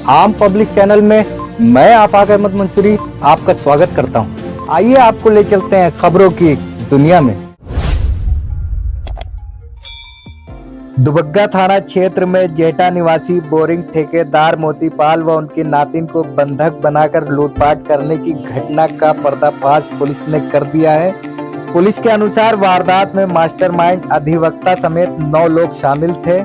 आम public channel में मैं आफाक अहमद मंसूरी आपका स्वागत करता हूं। आइए आपको ले चलते हैं खबरों की दुनिया में। दुबग्गा थाना क्षेत्र में जेठा निवासी बोरिंग ठेकेदार मोतीपाल व उनकी नातिन को बंधक बनाकर लूटपाट करने की घटना का पर्दाफाश पुलिस ने कर दिया है। पुलिस के अनुसार वारदात में मास्टरमाइंड अधिवक्ता समेत 9 लोग शामिल थे।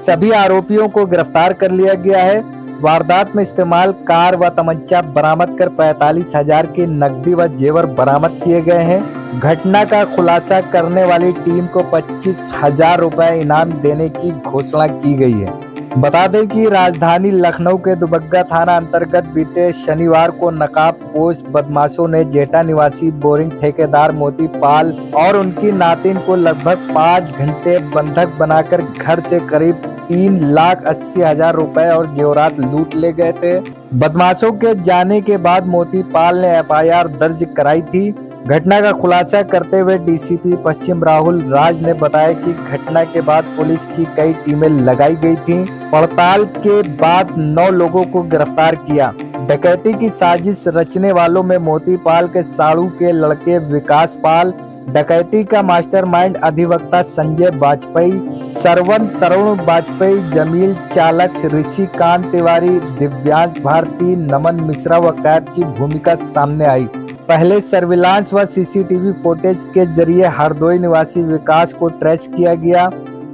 सभी आरोपियों को गिरफ्तार कर लिया गया है। वारदात में इस्तेमाल कार व तमंचा बरामद कर 45,000 की नकदी व जेवर बरामद किए गए हैं। घटना का खुलासा करने वाली टीम को 25,000 रुपए इनाम देने की घोषणा की गई है। बता दें कि राजधानी लखनऊ के दुबग्गा थाना अंतर्गत बीते शनिवार को नकाबपोश बदमाशों ने जेठा निवासी बोरिंग ठेकेदार मोतीपाल और उनकी नातिन को लगभग 5 घंटे बंधक बनाकर घर से करीब 3,80,000 रुपए और जेवरात लूट ले गए थे। बदमाशों के जाने के बाद मोतीपाल ने एफआईआर दर्ज कराई थी। घटना का खुलासा करते हुए डीसीपी पश्चिम राहुल राज ने बताया कि घटना के बाद पुलिस की कई टीमें लगाई गई थीं। पड़ताल के बाद 9 लोगों को गिरफ्तार किया। डकैती की साजिश रचने वालों में मोतीपाल के साड़ू के लड़के विकास पाल, डकैती का मास्टरमाइंड अधिवक्ता संजय वाजपेयी, सरवन तरुण वाजपेयी, जमील चालक ऋषिकांत तिवारी, दिव्यांश भारती, नमन मिश्रा व कैफ की भूमिका सामने आई। पहले सर्विलांस व सीसीटीवी फुटेज के जरिए हरदोई निवासी विकास को ट्रेस किया गया।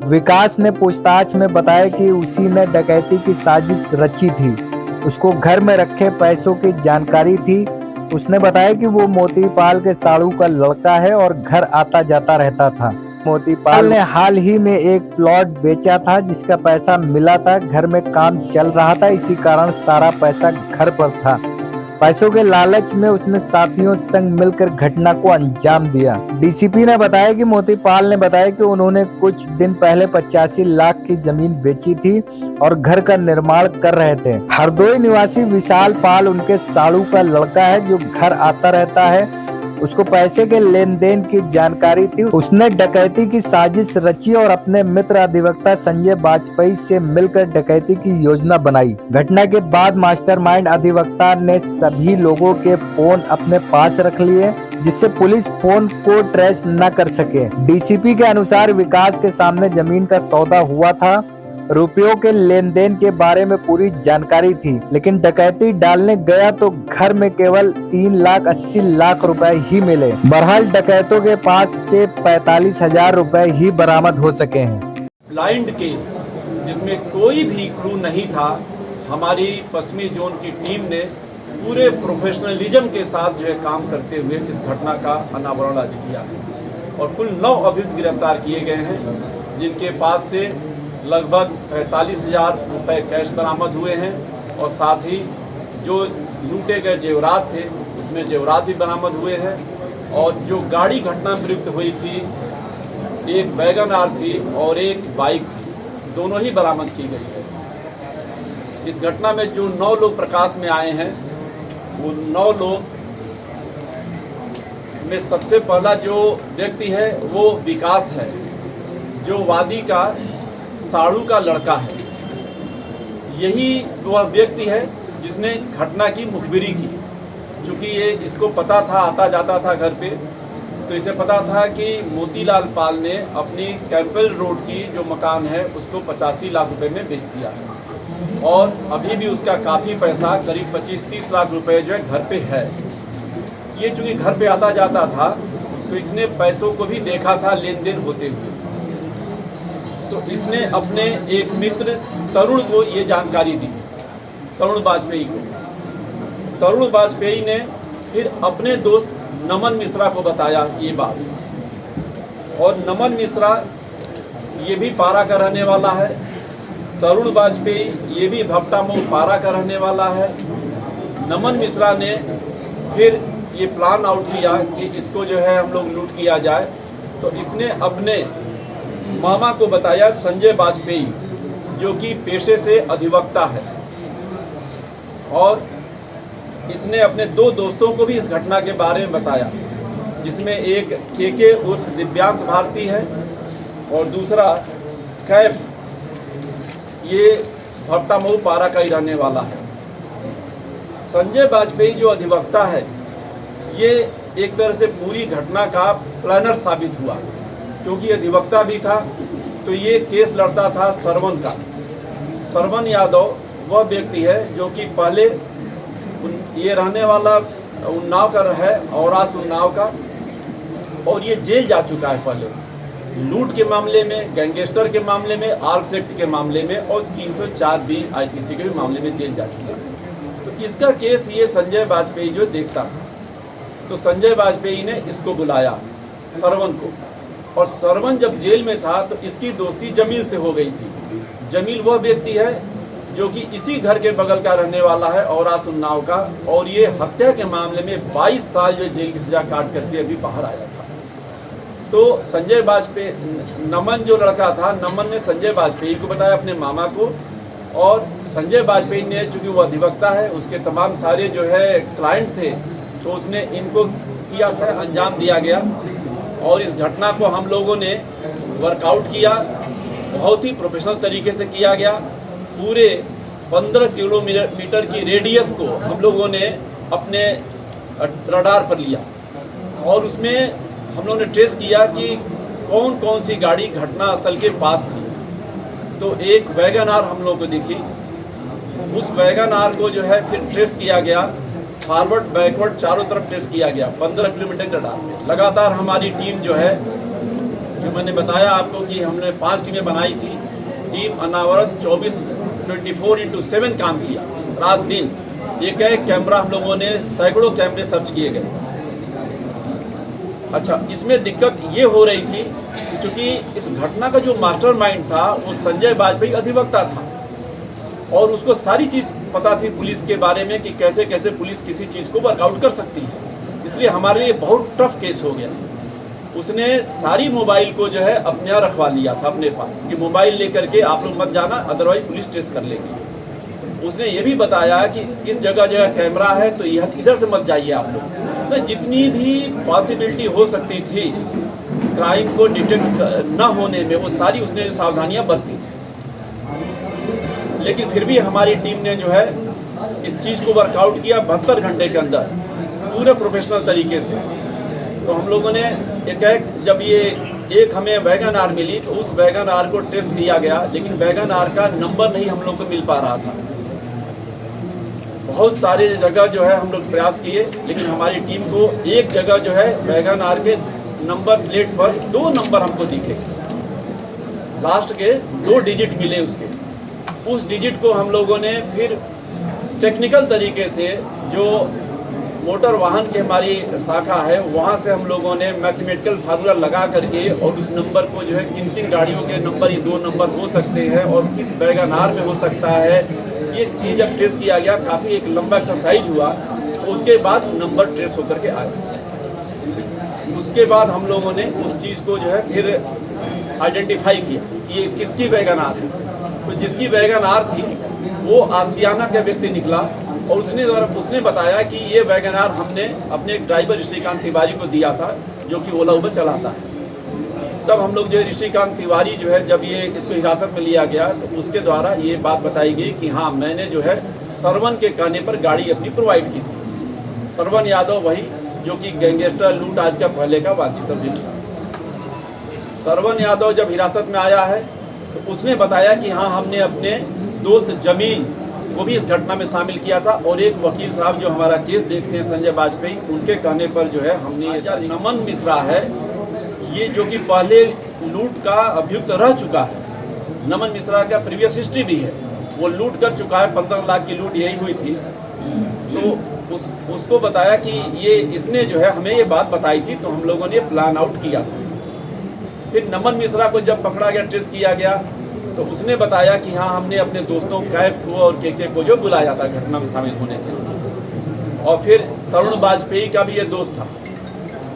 विकास ने पूछताछ में बताया कि उसी ने डकैती की साजिश रची थी। उसको घर में रखे पैसों की जानकारी थी। उसने बताया कि वो मोतीपाल के साड़ू का लड़का है और घर आता जाता रहता था। मोतीपाल ने हाल ही में एक प्लॉट बेचा था जिसका पैसा मिला था। घर में काम चल रहा था, इसी कारण सारा पैसा घर पर था। पैसों के लालच में उसने साथियों संग मिलकर घटना को अंजाम दिया। डीसीपी ने बताया कि मोतीपाल ने बताया कि उन्होंने कुछ दिन पहले 85 लाख की जमीन बेची थी और घर का निर्माण कर रहे थे। हरदोई निवासी विशाल पाल उनके साड़ू का लड़का है जो घर आता रहता है। उसको पैसे के लेन देन की जानकारी थी। उसने डकैती की साजिश रची और अपने मित्र अधिवक्ता संजय वाजपेयी से मिलकर डकैती की योजना बनाई। घटना के बाद मास्टरमाइंड अधिवक्ता ने सभी लोगों के फोन अपने पास रख लिए जिससे पुलिस फोन को ट्रेस न कर सके। डीसीपी के अनुसार विकास के सामने जमीन का सौदा हुआ था। रुपयों के लेन देन के बारे में पूरी जानकारी थी, लेकिन डकैती डालने गया तो घर में केवल 3,80,000 रुपए ही मिले। बहरहाल डकैतों के पास से 45,000 रुपए ही बरामद हो सके हैं। ब्लाइंड केस जिसमें कोई भी क्लू नहीं था, हमारी पश्चिमी जोन की टीम ने पूरे प्रोफेशनलिज्म के साथ जो है काम करते हुए इस घटना का अनावरण आज किया है और कुल 9 अभियुक्त गिरफ्तार किए गए हैं, जिनके पास से लगभग 45,000 रुपये कैश बरामद हुए हैं और साथ ही जो लूटे गए जेवरात थे उसमें जेवरात भी बरामद हुए हैं और जो गाड़ी घटना में प्रयुक्त हुई थी, एक वैगन आर थी और एक बाइक थी, दोनों ही बरामद की गई है। इस घटना में जो 9 लोग प्रकाश में आए हैं, वो 9 लोग में सबसे पहला जो व्यक्ति है वो विकास है, जो वादी का साड़ू का लड़का है। यही वह व्यक्ति है जिसने घटना की मुखबिरी की। चूँकि ये इसको पता था, आता जाता था घर पे, तो इसे पता था कि मोतीलाल पाल ने अपनी कैंपल रोड की जो मकान है उसको 85 लाख रुपए में बेच दिया है और अभी भी उसका काफ़ी पैसा करीब 25-30 लाख रुपए जो है घर पे है। ये चूँकि घर पे आता जाता था तो इसने पैसों को भी देखा था लेन देन होते हुए। तो इसने अपने एक मित्र तरुण को ये जानकारी दी, तरुण वाजपेयी को। तरुण वाजपेयी ने फिर अपने दोस्त नमन मिश्रा को बताया ये बात और नमन मिश्रा ये भी पारा का रहने वाला है। तरुण वाजपेयी ये भी भपटा मऊ पारा का रहने वाला है। नमन मिश्रा ने फिर ये प्लान आउट किया कि इसको जो है हम लोग लूट किया जाए, तो इसने अपने मामा को बताया संजय वाजपेयी, जो कि पेशे से अधिवक्ता है, और इसने अपने 2 दोस्तों को भी इस घटना के बारे में बताया, जिसमें एक के उर्फ दिव्यांश भारती है और दूसरा कैफ, ये भट्टा मऊ पारा का ही रहने वाला है। संजय वाजपेयी जो अधिवक्ता है, ये एक तरह से पूरी घटना का प्लानर साबित हुआ, क्योंकि अधिवक्ता भी था। तो ये केस लड़ता था सरवन का। सरवन यादव वह व्यक्ति है जो कि पहले ये रहने वाला उन्नाव का है, औरास उन्नाव का, और ये जेल जा चुका है पहले लूट के मामले में, गैंगस्टर के मामले में, आर्म्स एक्ट के मामले में और 304B IPC के भी मामले में जेल जा चुका है। तो इसका केस ये संजय वाजपेयी जो देखता था, तो संजय वाजपेयी ने इसको बुलाया सरवन को, और सरवन जब जेल में था तो इसकी दोस्ती जमील से हो गई थी। जमील वह व्यक्ति है जो कि इसी घर के बगल का रहने वाला है, औरास उन्नाव का, और ये हत्या के मामले में 22 साल जो जेल की सजा काट करके अभी बाहर आया था। तो संजय वाजपेयी, नमन जो लड़का था, नमन ने संजय वाजपेयी को बताया, अपने मामा को, और संजय वाजपेयी ने, चूंकि वो अधिवक्ता है, उसके तमाम सारे जो है क्लाइंट थे, तो उसने इनको किया से अंजाम दिया गया। और इस घटना को हम लोगों ने वर्कआउट किया, बहुत ही प्रोफेशनल तरीके से किया गया। पूरे 15 किलोमीटर की रेडियस को हम लोगों ने अपने रडार पर लिया, और उसमें हम लोगों ने ट्रेस किया कि कौन कौन सी गाड़ी घटना स्थल के पास थी। तो एक वैगन आर हम लोगों को दिखी, उस वैगन आर को जो है फिर ट्रेस किया गया, फॉरवर्ड बैकवर्ड चारों तरफ ट्रेस किया गया 15 किलोमीटर के रडार में। लगातार हमारी टीम जो है, जो मैंने बताया आपको कि हमने 5 टीमें बनाई थी, टीम अनावरत 24/7 काम किया, रात दिन। एक कैमरा हम लोगों ने, सैकड़ों कैमरे सर्च किए गए। अच्छा, इसमें दिक्कत ये हो रही थी क्योंकि इस घटना का जो मास्टरमाइंड था वो संजय वाजपेयी अधिवक्ता था, और उसको सारी चीज़ पता थी पुलिस के बारे में कि कैसे कैसे पुलिस किसी चीज़ को वर्कआउट कर सकती है। इसलिए हमारे लिए बहुत टफ केस हो गया। उसने सारी मोबाइल को जो है अपने यहाँ रखवा लिया था अपने पास, कि मोबाइल लेकर के आप लोग मत जाना, अदरवाइज पुलिस ट्रेस कर लेगी। उसने ये भी बताया कि इस जगह जगह कैमरा है, तो यह इधर से मत जाइए आप लोग। तो जितनी भी पॉसिबिलिटी हो सकती थी क्राइम को डिटेक्ट न होने में, वो सारी उसने सावधानियां बरती। लेकिन फिर भी हमारी टीम ने जो है इस चीज़ को वर्कआउट किया 72 घंटे के अंदर पूरे प्रोफेशनल तरीके से। तो हम लोगों ने जब ये एक हमें वैगन आर मिली, तो उस वैगन आर को टेस्ट किया गया, लेकिन वैगन आर का नंबर नहीं हम लोग को मिल पा रहा था। बहुत सारे जगह जो है हम लोग प्रयास किए, लेकिन हमारी टीम को एक जगह जो है वैगन आर के नंबर प्लेट पर 2 नंबर हमको दिखे, लास्ट के 2 डिजिट मिले उसके। उस डिजिट को हम लोगों ने फिर टेक्निकल तरीके से, जो मोटर वाहन की हमारी शाखा है, वहाँ से हम लोगों ने मैथमेटिकल फार्मूला लगा करके, और उस नंबर को जो है किन किन गाड़ियों के नंबर, ये 2 नंबर हो सकते हैं और किस वैगन आर में हो सकता है, ये चीज़ जब ट्रेस किया गया, काफ़ी एक लंबा एक्सरसाइज हुआ। तो उसके बाद नंबर ट्रेस होकर के आया। उसके बाद हम लोगों ने उस चीज़ को जो है फिर आइडेंटिफाई किया कि ये किसकी वैगन आर है। तो जिसकी वैगन आर थी वो आसियाना का व्यक्ति निकला, और उसने बताया कि ये वैगन आर हमने अपने ड्राइवर ऋषिकांत तिवारी को दिया था, जो कि ओला उबर चलाता है। तब हम लोग जो है ऋषिकांत तिवारी जो है, जब ये इसको हिरासत में लिया गया, तो उसके द्वारा ये बात बताई गई कि हाँ, मैंने जो है सरवन के कहने पर गाड़ी अपनी प्रोवाइड की थी। सरवन यादव वही जो कि गैंगस्टर लूट आज का पहले का वांछित अभियुक्त था। सरवन यादव जब हिरासत में आया है, तो उसने बताया कि हाँ, हमने अपने दोस्त जमील को भी इस घटना में शामिल किया था, और एक वकील साहब जो हमारा केस देखते हैं संजय वाजपेयी, उनके कहने पर जो है हमने ये नमन मिश्रा है, ये जो कि पहले लूट का अभियुक्त रह चुका है। नमन मिश्रा का प्रीवियस हिस्ट्री भी है, वो लूट कर चुका है, 15 लाख की लूट यही हुई थी। तो उसको बताया कि ये इसने जो है हमें ये बात बताई थी, तो हम लोगों ने प्लान आउट किया था। फिर नमन मिश्रा को जब पकड़ा गया, ट्रेस किया गया, तो उसने बताया कि हाँ, हमने अपने दोस्तों कैफ को और के को जो बुलाया था घटना में शामिल होने के लिए। और फिर तरुण वाजपेयी का भी ये दोस्त था,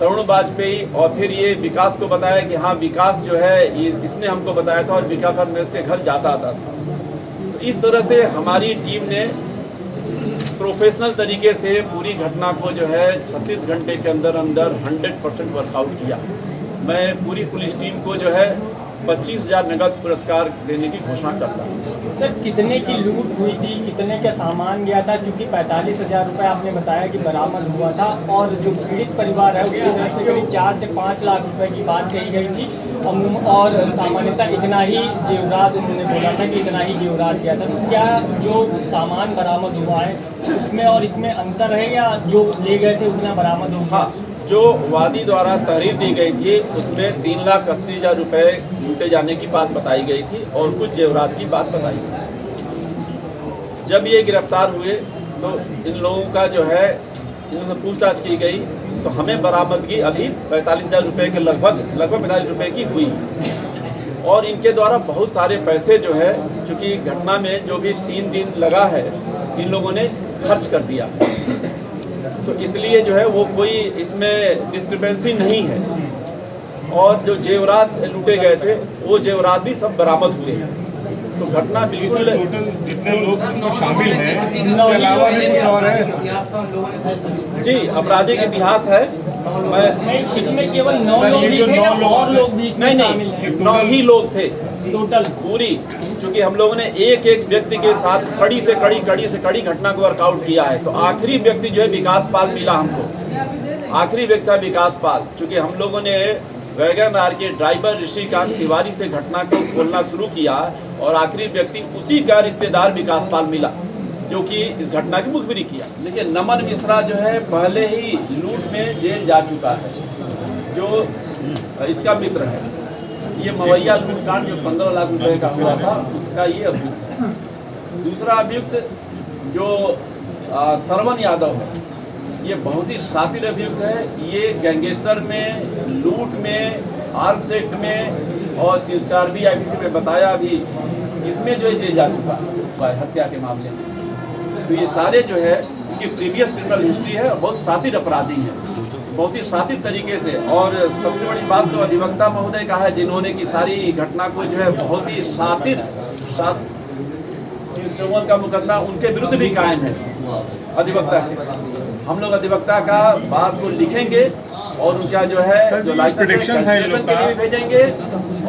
तरुण वाजपेयी। और फिर ये विकास को बताया कि हाँ, विकास जो है ये इसने हमको बताया था, और विकास आज मैं इसके घर जाता आता था। तो इस तरह से हमारी टीम ने प्रोफेशनल तरीके से पूरी घटना को जो है 36 घंटे के अंदर 100% वर्कआउट किया। मैं पूरी पुलिस टीम को जो है 25,000 नगद पुरस्कार देने की घोषणा करता है। सर कितने की लूट हुई थी, कितने का सामान गया था? चूँकि 45,000 रुपये आपने बताया कि बरामद हुआ था और जो पीड़ित परिवार है उसकी तरफ से करीब 4 से 5 लाख रुपए की बात कही गई थी और सामान्यतः इतना ही जेवरात उन्होंने बोला था कि इतना ही जेवरात दिया था। तो क्या जो सामान बरामद हुआ है उसमें और इसमें अंतर है या जो ले गए थे उतना बरामद हुआ? हाँ, जो वादी द्वारा तहरीर दी गई थी उसमें 3,80,000 रुपये लूटे जाने की बात बताई गई थी और कुछ जेवरात की बात बताई थी। जब ये गिरफ्तार हुए तो इन लोगों का जो है इनसे पूछताछ की गई तो हमें बरामदगी अभी 45,000 रुपये के लगभग 45 रुपये की हुई और इनके द्वारा बहुत सारे पैसे जो है चूँकि घटना में जो भी 3 दिन लगा है इन लोगों ने खर्च कर दिया तो इसलिए जो है वो कोई इसमें डिस्क्रिपेंसी नहीं है और जो जेवरात लूटे गए थे वो जेवरात भी सब बरामद हुए हैं। तो घटना बिल्कुल टोटल जितने लोग इसमें शामिल हैं इसके अलावा भी कुछ और है? जी, आपराधिक इतिहास है। मैं नहीं, इसमें केवल 9 लोग ही थे या और लोग भी इसमें शामिल हैं? 9 ही लोग थे टोटल पूरी, क्योंकि हम लोगों ने एक एक व्यक्ति के साथ कड़ी से कड़ी घटना को वर्कआउट किया है। तो आखिरी व्यक्ति जो है विकास पाल मिला हमको, आखिरी व्यक्ति था विकास पाल। चूँकि हम लोगों ने वैगन आर के ड्राइवर ऋषिकांत तिवारी से घटना को खोलना शुरू किया और आखिरी व्यक्ति उसी का रिश्तेदार विकास पाल मिला जो कि इस घटना की मुखबिरी किया। लेकिन नमन मिश्रा जो है पहले ही लूट में जेल जा चुका है, जो इसका मित्र है। ये मवैया लूटकांड जो 15 लाख रुपए का हुआ था उसका ये अभियुक्त है। दूसरा अभियुक्त जो सरवन यादव है ये बहुत ही शातिर अभियुक्त है। ये गैंगस्टर में, लूट में, आर्म्स एक्ट में और 304 IPC में बताया अभी इसमें जो है जेल जा चुका है हत्या के मामले में। तो ये सारे जो है इनकी प्रीवियस क्रिमिनल हिस्ट्री है, बहुत शातिर अपराधी हैं, बहुत ही शातिर तरीके से। और सबसे बड़ी बात तो अधिवक्ता महोदय का है जिन्होंने की सारी घटना को जो है बहुत ही शातिर 354 का मुकदमा उनके विरुद्ध भी कायम है अधिवक्ता के। हम लोग अधिवक्ता का बात को लिखेंगे और उनका जो है जो लाइसेंस के लिए भी भेजेंगे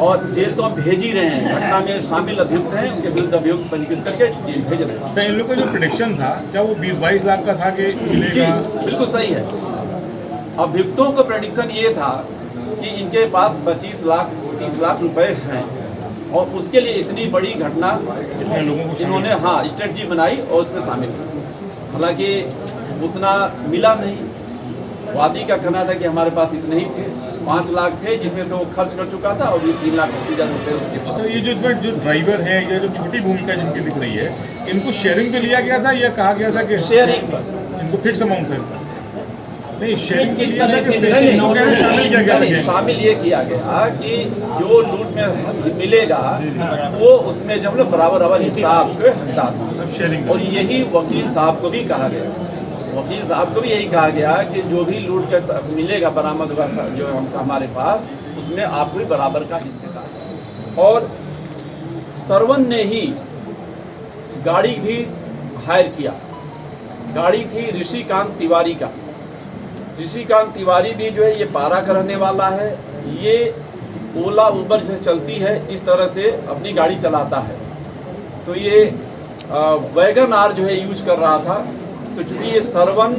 और जेल तो हम भेज ही रहे हैं। घटना में शामिल अभियुक्त हैं, उनके विरुद्ध अभियुक्त पंजीकृत करके जेल भेज रहे हैं। तो इन लोगों का जो प्रेडिक्शन था क्या वो 20-22 लाख का था कि जी बिल्कुल सही है। अभियुक्तों को प्रेडिक्शन ये था कि इनके पास 25 लाख 30 लाख रुपए हैं और उसके लिए इतनी बड़ी घटना इन्होंने स्ट्रेटजी बनाई और उसमें शामिल। हालांकि उतना मिला नहीं। वादी का कहना था कि हमारे पास इतने ही थे, 5 लाख थे जिसमें से वो खर्च कर चुका था और 3,80,000 रुपये उसके पास। ये जो ड्राइवर हैं या जो छोटी भूमिका जिनकी दिख रही है इनको शेयरिंग पे लिया गया था या कहा गया था कि शेयरिंग पर इनको फिक्स अमाउंट है? नहीं, शेयरिंग के लिए शामिल ये किया गया कि जो लूट में मिलेगा वो उसमें जब बराबर हिसाब के हकदार। और यही वकील साहब को भी कहा गया, वकील साहब को भी यही कहा गया कि जो भी लूट का मिलेगा बरामद होगा जो हमारे पास उसमें आपको भी बराबर का हिस्सेदार। और सरवन ने ही गाड़ी भी हायर किया। गाड़ी थी ऋषिकांत तिवारी का। ऋषिकांत तिवारी भी जो है ये पारा का रहने वाला है। ये ओला उबर जो चलती है इस तरह से अपनी गाड़ी चलाता है। तो ये वैगन आर जो है यूज कर रहा था। तो चूँकि ये सरवन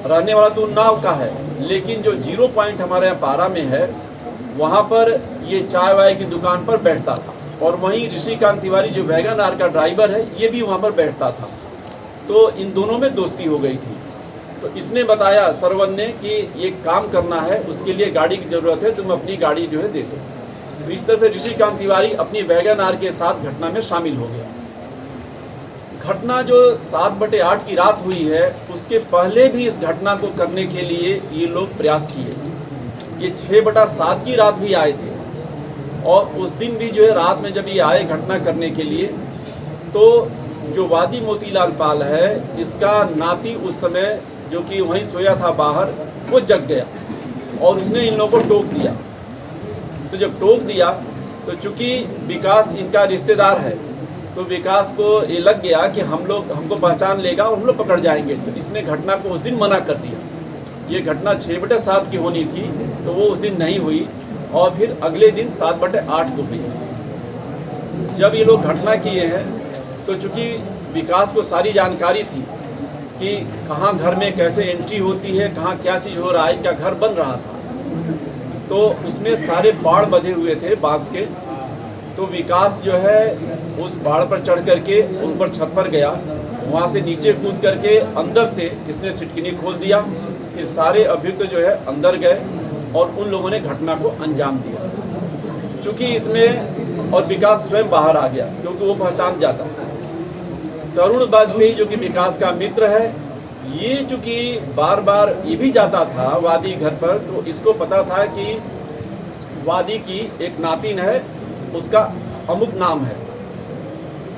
रहने वाला तो उन्नाव का है, लेकिन जो 0 पॉइंट हमारे यहाँ पारा में है वहाँ पर ये चाय वाय की दुकान पर बैठता था और वहीं ऋषिकांत तिवारी जो वैगन आर का ड्राइवर है ये भी वहाँ पर बैठता था। तो इन दोनों में दोस्ती हो गई थी। तो इसने बताया सरवन ने कि ये काम करना है, उसके लिए गाड़ी की ज़रूरत है, तुम अपनी गाड़ी जो है दे दो। तो इस तरह से ऋषिकांत तिवारी अपनी वैगन आर के साथ घटना में शामिल हो गया। घटना जो 7/8 की रात हुई है उसके पहले भी इस घटना को करने के लिए ये लोग प्रयास किए। ये 6/7 की रात भी आए थे और उस दिन भी जो है रात में जब ये आए घटना करने के लिए तो जो वादी मोतीलाल पाल है इसका नाती उस समय जो कि वहीं सोया था बाहर, वो जग गया और उसने इन लोगों को टोक दिया। तो जब टोक दिया तो चूंकि विकास इनका रिश्तेदार है तो विकास को ये लग गया कि हमको पहचान लेगा और हम लोग पकड़ जाएंगे। तो इसने घटना को उस दिन मना कर दिया। ये घटना 6/7 की होनी थी तो वो उस दिन नहीं हुई और फिर अगले दिन 7/8 को हुई। जब ये लोग घटना किए हैं तो चूंकि विकास को सारी जानकारी थी कि कहाँ घर में कैसे एंट्री होती है, कहाँ क्या चीज़ हो रहा है, क्या घर बन रहा था, तो उसमें सारे बाड़ बंधे हुए थे बांस के। तो विकास जो है उस पहाड़ पर चढ़ करके ऊपर छत पर गया, वहाँ से नीचे कूद करके अंदर से इसने सिटकिनी खोल दिया। फिर सारे अभियुक्त जो है अंदर गए और उन लोगों ने घटना को अंजाम दिया। चूँकि इसमें और विकास स्वयं बाहर आ गया क्योंकि वो पहचान जाता। तरुण वाजपेयी जो कि विकास का मित्र है, ये चूँकि बार बार ये भी जाता था वादी घर पर, तो इसको पता था कि वादी की एक नातिन है, उसका अमुक नाम है,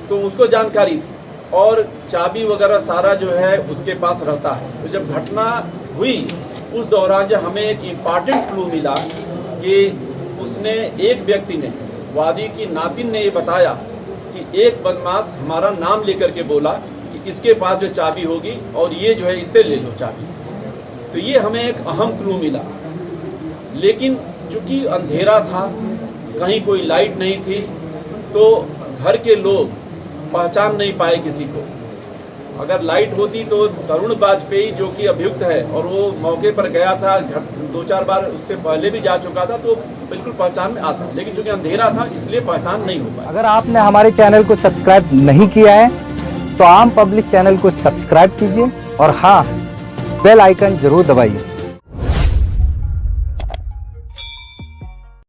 तो उसको जानकारी थी और चाबी वगैरह सारा जो है उसके पास रहता है। तो जब घटना हुई उस दौरान जब हमें एक इम्पॉर्टेंट क्लू मिला कि उसने एक व्यक्ति ने, वादी की नातिन ने ये बताया कि एक बदमाश हमारा नाम लेकर के बोला कि इसके पास जो चाबी होगी और ये जो है इससे ले लो चाबी। तो ये हमें एक अहम क्लू मिला। लेकिन चूँकि अंधेरा था, कहीं कोई लाइट नहीं थी, तो घर के लोग पहचान नहीं पाए किसी को। अगर लाइट होती तो तरुण वाजपेयी जो कि अभियुक्त है और वो मौके पर गया था, 2-4 बार उससे पहले भी जा चुका था, तो बिल्कुल पहचान में आता। लेकिन चूंकि अंधेरा था इसलिए पहचान नहीं हो पाई। अगर आपने हमारे चैनल को सब्सक्राइब नहीं किया है तो आम पब्लिक चैनल को सब्सक्राइब कीजिए और हाँ, बेल आइकन जरूर दबाइए।